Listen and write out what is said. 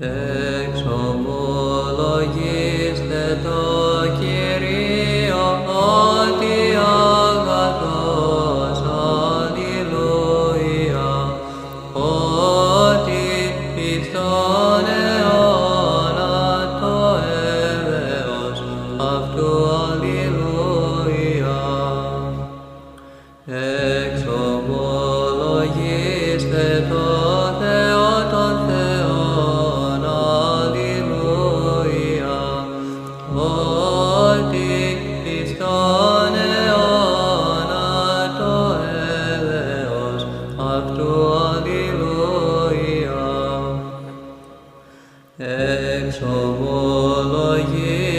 Εξομολογήστε το Κυρίο ότι αγαθός, αλληλούια, ότι εις τον αιώνα το έλεος αυτού, αλληλούια. Εξομολογήστε το Θεό των Θεών, αλληλούια, ότι εις τον αιώνα το έλεος αυτού, αλληλούια. Εξομολογήστε